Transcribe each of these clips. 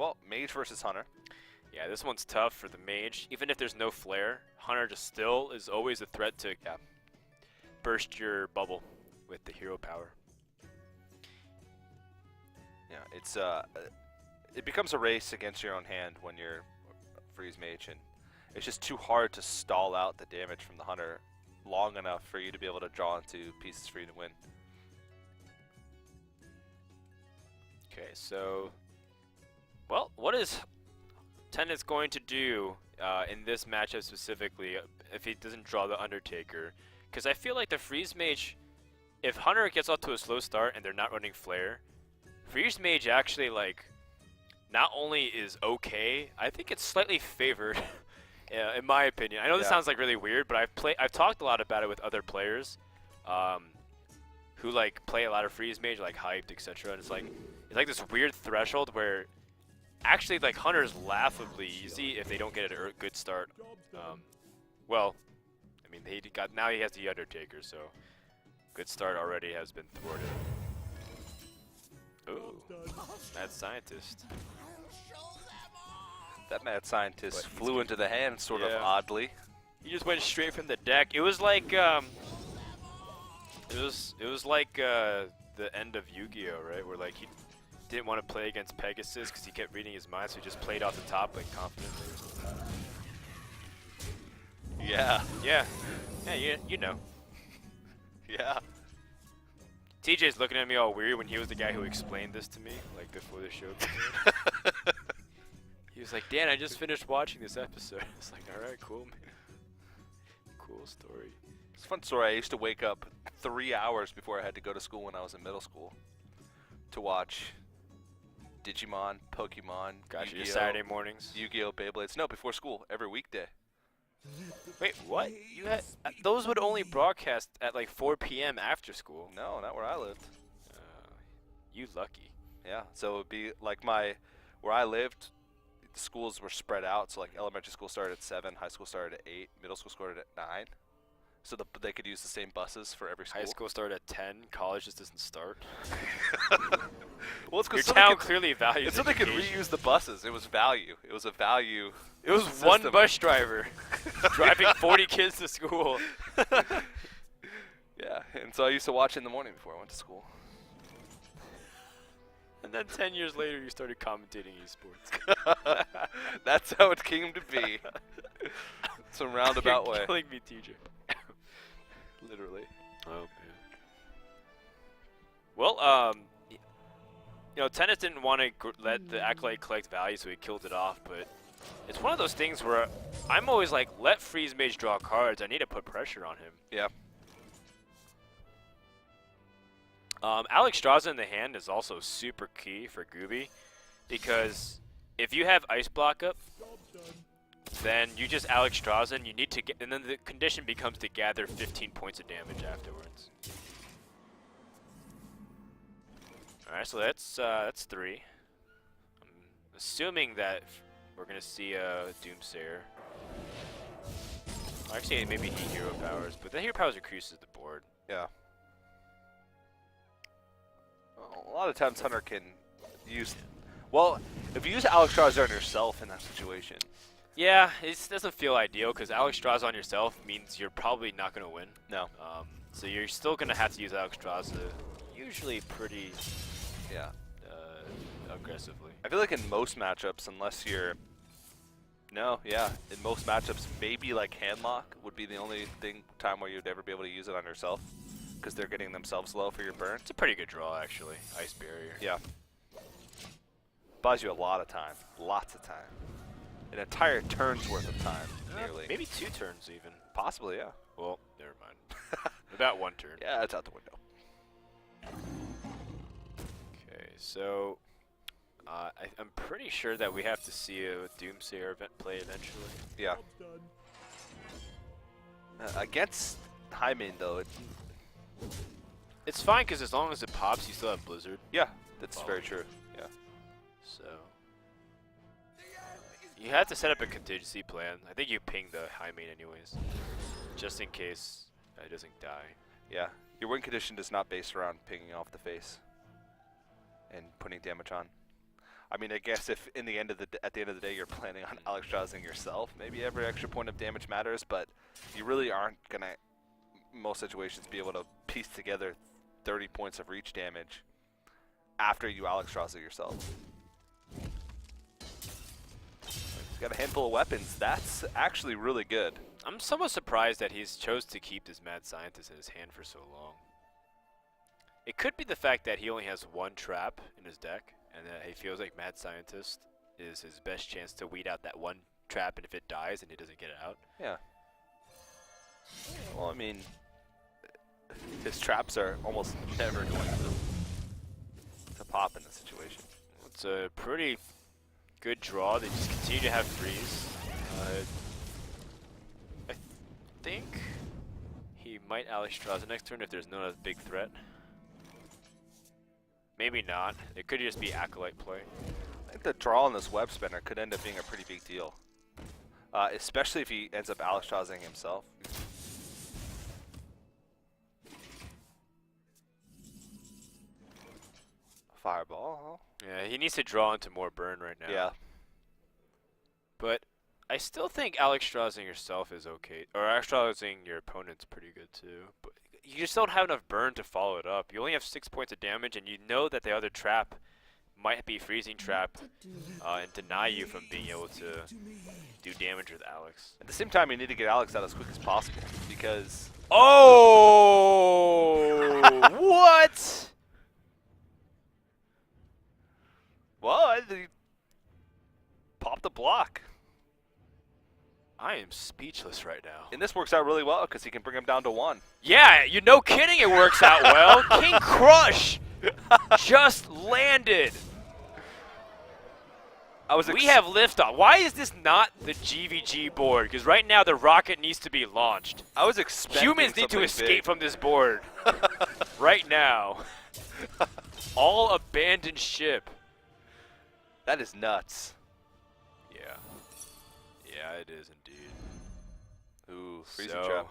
Well, Mage versus Hunter. Yeah, this one's tough for the Mage. Even if there's no flare, Hunter just still is always a threat to burst your bubble with the hero power. Yeah, it's it becomes a race against your own hand when you're Freeze Mage, and it's just too hard to stall out the damage from the Hunter long enough for you to be able to draw into pieces for you to win. Okay, so, well, what is Tennis going to do in this matchup specifically if he doesn't draw the Undertaker? Because I feel like the Freeze Mage, if Hunter gets off to a slow start and they're not running Flare, Freeze Mage actually, like, not only is okay, I think it's slightly favored, in my opinion. I know this sounds like really weird, but I've talked a lot about it with other players who like play a lot of Freeze Mage, like Hyped, etc. And it's like this weird threshold where actually like Hunter's laughably easy if they don't get a good start. Well, I mean now he has the Undertaker, so good start already has been thwarted. Ooh, Mad Scientist. That Mad Scientist flew into the hand sort of oddly. He just went straight from the deck. It was like it was like the end of Yu-Gi-Oh, right? Where like he didn't want to play against Pegasus because he kept reading his mind, so he just played off the top like confidently. Yeah. Yeah, you know. Yeah. TJ's looking at me all weird when he was the guy who explained this to me, like before the show. He was like, Dan, I just finished watching this episode. I was like, alright, cool, man. Cool story. It's a fun story. I used to wake up 3 hours before I had to go to school when I was in middle school to watch Digimon, Pokemon, Gotcha, your Yu-Gi-Oh, Saturday mornings. Yu-Gi-Oh, Beyblades. No, before school, every weekday. Wait, what? You had those would only broadcast at like 4 p.m. after school. No, not where I lived. You lucky. Yeah, so it would be like where I lived, the schools were spread out. So like elementary school started at 7, high school started at 8, middle school started at 9. So they could use the same buses for every school. High school started at 10. College just doesn't start. Well, it's your town clearly values it's so they could reuse the buses. It was value. It was a value. It was system. One bus driver driving 40 kids to school. Yeah, and so I used to watch in the morning before I went to school. And then 10 years later, you started commentating esports. That's how it came to be. Some roundabout way. You're killing me, TJ. Literally. Oh man. Well, you know, Tennis didn't want to let the Acolyte collect value, so he killed it off. But it's one of those things where I'm always like, let Freeze Mage draw cards. I need to put pressure on him. Yeah. Alex Straza in the hand is also super key for Gooby, because if you have Ice Block up, then you just Alex Straza, and you need to get, and then the condition becomes to gather 15 points of damage afterwards. All right, so that's 3. I'm assuming that we're gonna see a Doomsayer. Actually, maybe he hero powers, but then hero powers increases the board. Yeah. A lot of times Hunter can use. Well, if you use Alex Straza on yourself in that situation. Yeah, it doesn't feel ideal because Alex Straza on yourself means you're probably not going to win. No. So you're still going to have to use Alex Straza, usually pretty aggressively. I feel like in most matchups, unless you're... No, yeah. In most matchups, maybe like Handlock would be the only time where you'd ever be able to use it on yourself, because they're getting themselves low for your burn. It's a pretty good draw, actually. Ice Barrier. Yeah. Buys you a lot of time. Lots of time. An entire turn's worth of time, nearly. Maybe 2 turns even. Possibly, yeah. Well, never mind. About 1 turn. Yeah, it's out the window. Okay, so I'm pretty sure that we have to see a Doomsayer event play eventually. Yeah. Against High Main, though, it's fine because as long as it pops, you still have Blizzard. Yeah, that's very true. Yeah. So you have to set up a contingency plan. I think you ping the High Main anyways, just in case it doesn't die. Yeah, your win condition does not base around pinging off the face and putting damage on. I mean, I guess if at the end of the day you're planning on Alexstrasing yourself, maybe every extra point of damage matters, but you really aren't gonna, in most situations, be able to piece together 30 points of reach damage after you Alexstrasing yourself. He's got a handful of weapons. That's actually really good. I'm somewhat surprised that he's chose to keep this Mad Scientist in his hand for so long. It could be the fact that he only has one trap in his deck, and that he feels like Mad Scientist is his best chance to weed out that one trap, and if it dies, and he doesn't get it out. Yeah. Well, I mean, his traps are almost never going to pop in this situation. It's a pretty good draw. They just continue to have freeze. I think he might Alexstrasza next turn if there's no other big threat. Maybe not. It could just be Acolyte play. I think the draw on this web spinner could end up being a pretty big deal. Especially if he ends up Alexstrasing himself. Fireball, huh? Yeah, he needs to draw into more burn right now. Yeah. But I still think Alexstrasing yourself is okay. Or Alexstrasing your opponent's pretty good too. But you just don't have enough burn to follow it up. You only have 6 points of damage, and you know that the other trap might be freezing trap and deny you from being able to do damage with Alex. At the same time, you need to get Alex out as quick as possible because... Oh! What? Well, he popped the block. I am speechless right now. And this works out really well because he can bring him down to 1. Yeah, you no kidding it works out well. King Crush just landed. We have liftoff. Why is this not the GVG board? Because right now the rocket needs to be launched. I was expecting Humans need to escape big. from this board right now. All abandoned ship. That is nuts. Yeah. Yeah, it is indeed. Ooh, freezing So, trap.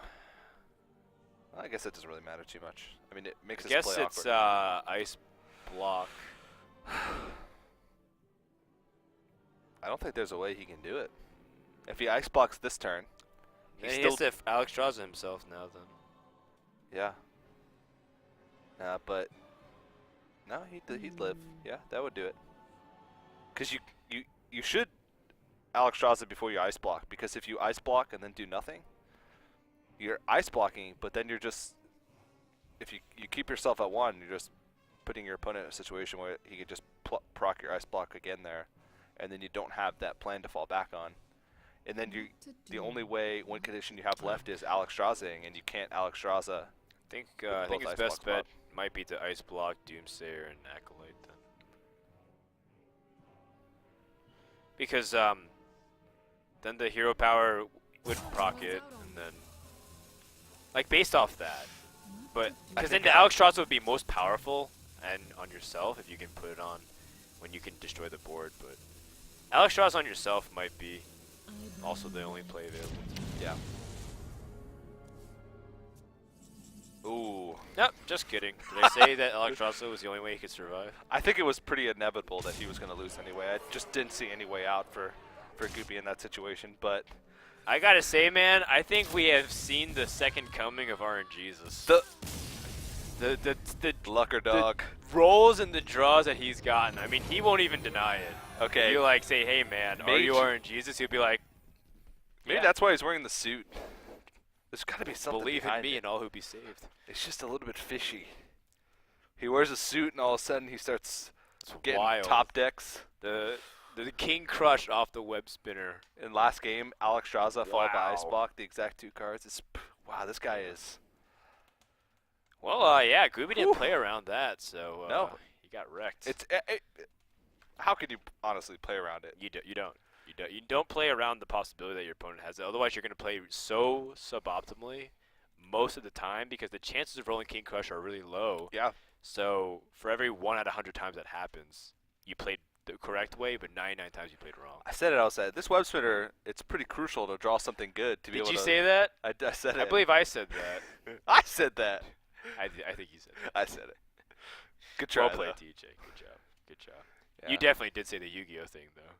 Well, I guess it doesn't really matter too much. I mean, it makes I his guess play it's awkward. ice block. I don't think there's a way he can do it. If he ice blocks this turn, He has to Alexstrasza himself now then. yeah. But no, he'd live. Yeah, that would do it. Because you should Alexstrasza before you ice block. Because if you ice block and then do nothing, you're ice blocking. But then you're just, if you keep yourself at 1, you're just putting your opponent in a situation where he could just proc your ice block again there, and then you don't have that plan to fall back on. And then the only one condition you have left is Alexstrasing, and you can't Alexstrasza. I think both his ice best blocks bet pop. might be to ice block Doomsayer and Acolyte then. Because then the hero power would proc it, and then like based off that. But because then the Alexstrasza would be most powerful and on yourself if you can put it on when you can destroy the board. But Alexstrasza on yourself might be also the only play available. Yeah. Ooh. Nope, just kidding. Did I say that Alexstrasza was the only way he could survive? I think it was pretty inevitable that he was going to lose anyway. I just didn't see any way out for Gooby in that situation. But I gotta say, man, I think we have seen the second coming of RNGesus. The Lucker Dog. The rolls and the draws that he's gotten. I mean, he won't even deny it. Okay. If you like say, hey man, are you RNGesus? He'll be like, maybe yeah. that's why he's wearing the suit. There's got to be something Believe in behind me it. and all who be saved. It's just a little bit fishy. He wears a suit and all of a sudden he starts getting wild. top decks. The King Crush off the web spinner. In last game, Alexstrasza followed by Ice Wow. Block, the exact 2 cards. Wow, this guy is... Well, yeah, Gooby didn't play around that, so No. he got wrecked. How can you honestly play around it? You don't play around the possibility that your opponent has it. Otherwise, you're going to play so suboptimally most of the time because the chances of rolling King Crush are really low. Yeah. So for every 1 out of 100 times that happens, you played the correct way, but 99 times you played wrong. I said it outside. This web spinner, it's pretty crucial to draw something good to be able to... Did you say that? I said it. I believe I said that. I said that. I think you said that. I said it. Good try, Well played, though. TJ. Good job. Good job. You definitely did say the Yu-Gi-Oh thing though.